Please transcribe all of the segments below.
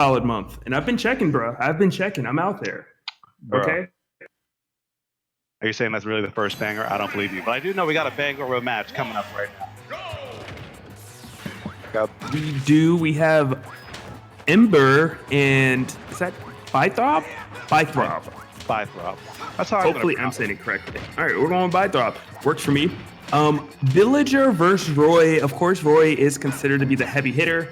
solid month. And I've been checking, bro. I've been checking. I'm out there. Bro. Okay? Are you saying that's really the first banger? I don't believe you. But I do know we got a banger road match coming up right now. We do. We have Emb3r and is that vythrob? Vythrob. Vythrob. That's how Hopefully I'm saying it correctly. All right, we're going Vythrob. Works for me. Villager versus Roy. Of course, Roy is considered to be the heavy hitter.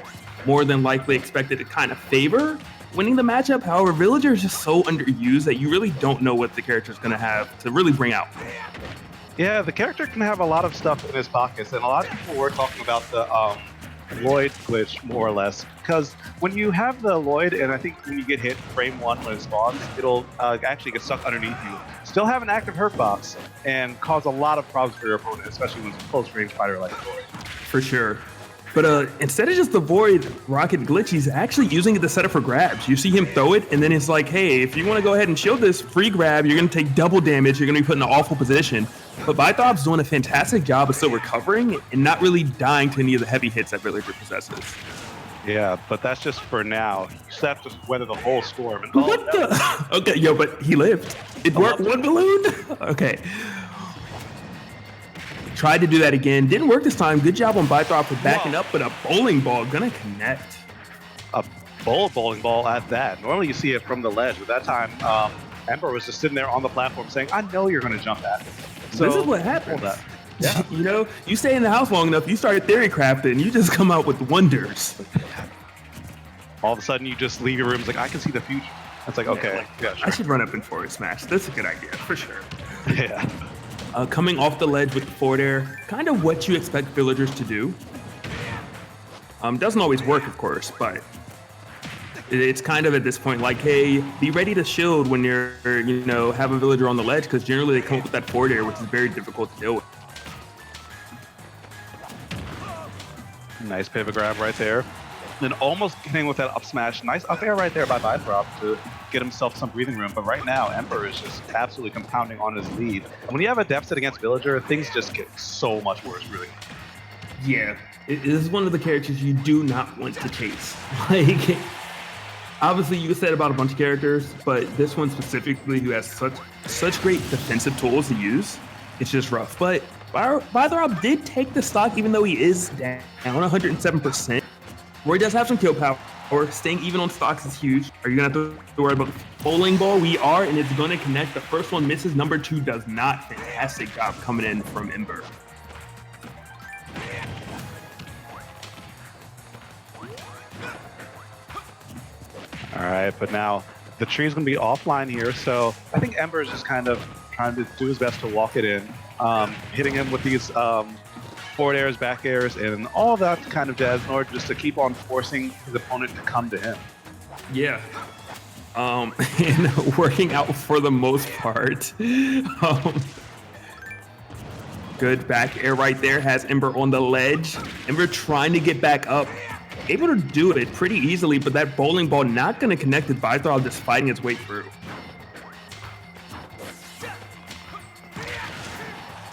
More than likely expected to kind of favor winning the matchup. However, Villager is just so underused that you really don't know what the character is going to have to really bring out. Yeah, the character can have a lot of stuff in his pockets, and a lot of people were talking about the Lloyd glitch, more or less, because when you have the Lloyd, and I think when you get hit frame 1 when it spawns, it'll actually get stuck underneath you, still have an active hurt box, and cause a lot of problems for your opponent, especially when it's a close range fighter like Lloyd. For sure. But instead of just the Void Rocket glitch, he's actually using it to set up for grabs. You see him throw it, and then it's like, hey, if you want to go ahead and shield this free grab, you're going to take double damage. You're going to be put in an awful position. But Vythrob's doing a fantastic job of still recovering and not really dying to any of the heavy hits that Villager possesses. Yeah, but that's just for now. You still have to weather the whole storm. And what the? Okay, yo, but he lived. It worked. One balloon? Okay. Tried to do that again. Didn't work this time. Good job on Vythrob for backing up, but a bowling ball gonna connect. A bowling ball at that. Normally you see it from the ledge, but that time Emb3r was just sitting there on the platform saying, I know you're gonna jump at it. So this is what happens. Yeah. You know, you stay in the house long enough, you start theory crafting, you just come out with wonders. All of a sudden you just leave your room, it's like, I can see the future. It's like, okay, yeah, sure. I should run up and forward smash. That's a good idea, for sure. Yeah. Coming off the ledge with the forward air, kind of what you expect villagers to do. Doesn't always work, of course, but it's kind of at this point like, hey, be ready to shield when you're, you know, have a villager on the ledge, because generally they come up with that forward air, which is very difficult to deal with. Nice pivot grab right there. And almost getting with that up smash. Nice up air right there by Vythrob to get himself some breathing room. But right now, Emb3r is just absolutely compounding on his lead. And when you have a deficit against Villager, things just get so much worse, really. Yeah, it is one of the characters you do not want to chase. Like, obviously you said about a bunch of characters, but this one specifically who has such great defensive tools to use, it's just rough. But Vythrob did take the stock, even though he is down 107%. Roy does have some kill power. Staying even on stocks is huge. Are you going to have to worry about the bowling ball? We are, and it's going to connect. The first one misses. Number 2 does not. Fantastic job coming in from Emb3r. All right, but now the tree is going to be offline here, so I think Emb3r is just kind of trying to do his best to walk it in, hitting him with these forward airs, back airs, and all that kind of jazz in order just to keep on forcing his opponent to come to him. Yeah. And working out for the most part. Good back air right there, has Emb3r on the ledge. Emb3r trying to get back up. Able to do it pretty easily, but that bowling ball not going to connect with Vythrob, just fighting its way through.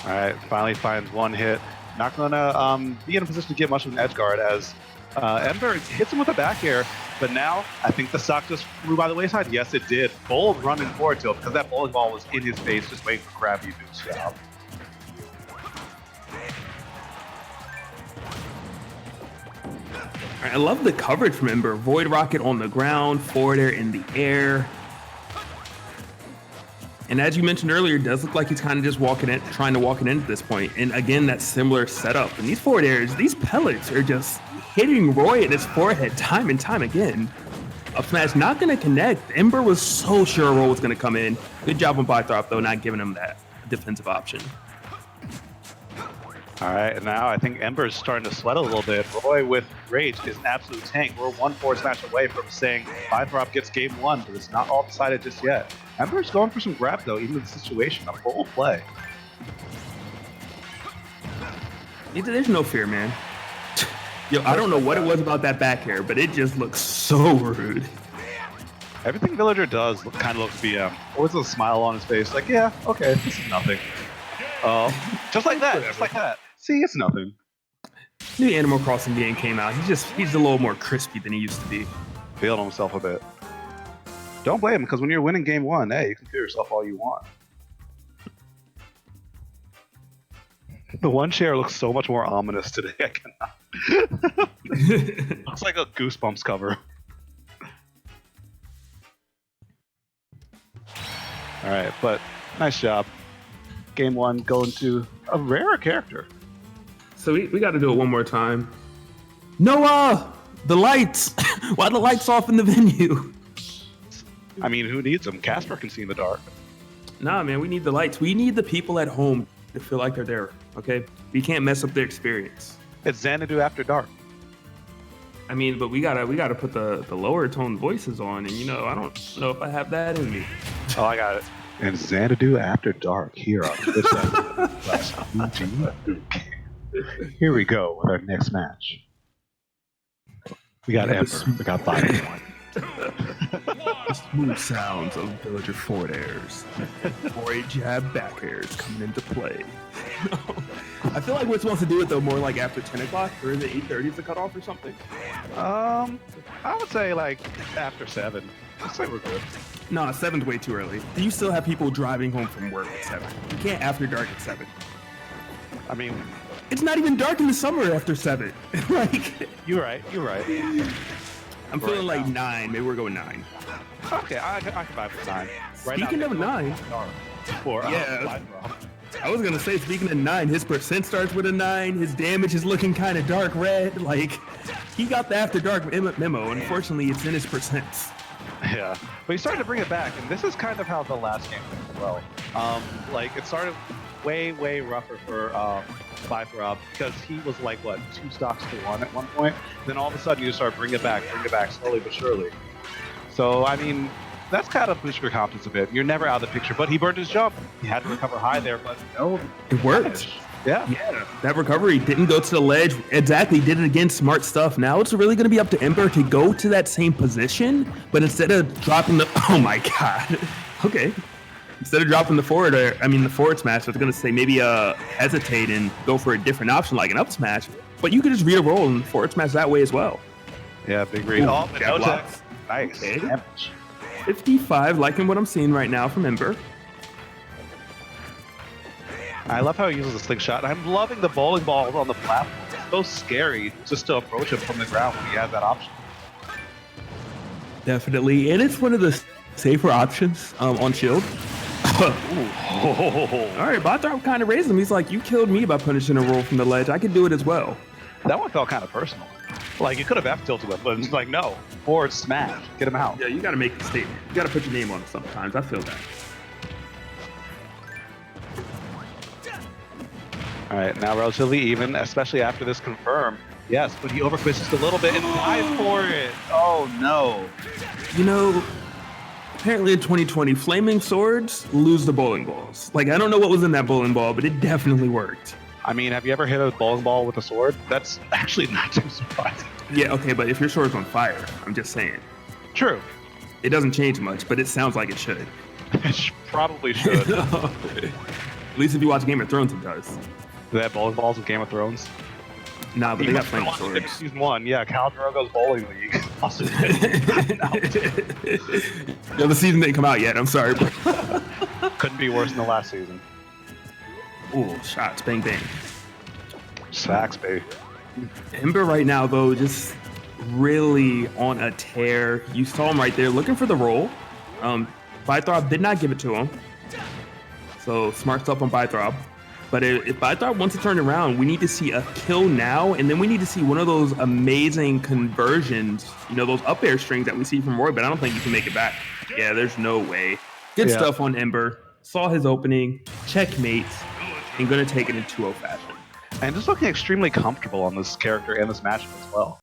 All right, finally finds one hit. Not going to be in a position to get much of an edge guard as Emb3r hits him with a back air, but now I think the stock just flew by the wayside. Yes, it did. Bold running forward tilt because that bowling ball was in his face, just waiting for Krabby to do his job. I love the coverage from Emb3r. Void Rocket on the ground, forward air in the air. And as you mentioned earlier, it does look like he's kind of just trying to walk it in at this point. And again, that similar setup. And these forward airs, these pellets are just hitting Roy at his forehead time and time again. Up smash not going to connect. Emb3r was so sure Roy was going to come in. Good job on Vythrob, though, not giving him that defensive option. All right, and now I think Emb3r is starting to sweat a little bit. Roy with Rage is an absolute tank. We're one forward smash away from saying Vythrob gets game 1, but it's not all decided just yet. Emb3r's going for some grab, though, even in the situation. A bold play. There's no fear, man. Yo, I don't know what it was about that back air, but it just looks so rude. Everything Villager does kind of looks BM. Always a smile on his face, like, yeah, okay, this is nothing. Just like that, just like that. See, it's nothing. New Animal Crossing game came out. He's a little more crispy than he used to be. feeling himself a bit. Don't blame him, because when you're winning game 1, hey, you can feel yourself all you want. The one chair looks so much more ominous today. I cannot. Looks like a Goosebumps cover. All right, but nice job. Game 1 going to a rarer character. So we got to do it one more time. Noah, the lights. Why the lights off in the venue? I mean, who needs them? Casper can see in the dark. Nah, man, we need the lights. We need the people at home to feel like they're there. Okay, we can't mess up their experience. It's Xanadu after dark. I mean, but we gotta put the lower tone voices on, and I don't know if I have that in me. Oh, I got it. And Xanadu after dark here on this VGBootCamp. Here we go with our next match. We got Emb3r. We got Emb3r. The smooth sounds of villager forward airs. 4-8 jab back airs coming into play. I feel like we're supposed to do it though more like after 10 o'clock, or is it 8:30 is the cutoff or something? I would say like after 7. Let's say we're good. No, 7's way too early. You still have people driving home from work at 7. You can't after dark at 7. I mean, it's not even dark in the summer after 7. Like, you're right. I'm feeling like 9. Maybe we're going 9. Okay, I can vibe with 9. Speaking of 9, yeah. I was gonna say, speaking of 9, his percent starts with a 9. His damage is looking kind of dark red. Like, he got the after dark memo. Unfortunately, it's in his percents. Yeah, but he started to bring it back, and this is kind of how the last game went as well. Like, it started way rougher for Emb3r because he was like, what, 2 stocks to 1 at one point? Then all of a sudden you just start bring it back slowly but surely. So, I mean, that's kind of boosted your confidence a bit. You're never out of the picture, but he burned his jump. He had to recover high there, but no. It worked. Yeah. That recovery didn't go to the ledge. Exactly, did it again. Smart stuff. Now it's really going to be up to Emb3r to go to that same position, but instead of dropping the... Oh, my God. Okay. Instead of dropping the forward smash, I was going to say maybe hesitate and go for a different option like an up smash, but you could just read a roll and forward smash that way as well. Yeah, big read. Oh, but no blocks. Nice. Okay. 55, liking what I'm seeing right now from Emb3r. I love how he uses the slingshot. I'm loving the bowling balls on the platform. It's so scary just to approach him from the ground when he has that option. Definitely, and it's one of the safer options on shield. All right, Emb3r kind of raised him. He's like, you killed me by punishing a roll from the ledge. I could do it as well. That one felt kind of personal. Like, you could have F-tilted him, but it's like, no. Forward smash. Get him out. Yeah, you got to make a statement. You got to put your name on it sometimes. I feel that. All right, now relatively even, especially after this confirm. Yes, but he overquits just a little bit and dives for it. Oh, no. Apparently in 2020, flaming swords lose the bowling balls. Like, I don't know what was in that bowling ball, but it definitely worked. I mean, have you ever hit a bowling ball with a sword? That's actually not too surprising. Yeah, okay, but if your sword's on fire, I'm just saying. True. It doesn't change much, but it sounds like it should. It probably should. At least if you watch Game of Thrones, it does. Do they have bowling balls with Game of Thrones? Nah, but they got flaming swords. Season 1, yeah, Khal Drogo's bowling league. The season didn't come out yet, I'm sorry. Couldn't be worse than the last season. Ooh, shots, bang, bang. Sacks, baby. Emb3r right now, though, just really on a tear. You saw him right there looking for the roll. Emb3r did not give it to him. So smart stuff on Emb3r. But if Emb3r wants to turn around, we need to see a kill now, and then we need to see one of those amazing conversions, those up air strings that we see from Roy, but I don't think you can make it back. Yeah, there's no way. Good stuff on Emb3r. Saw his opening, checkmate, and going to take it in 2-0 fashion. And just looking extremely comfortable on this character and this matchup as well.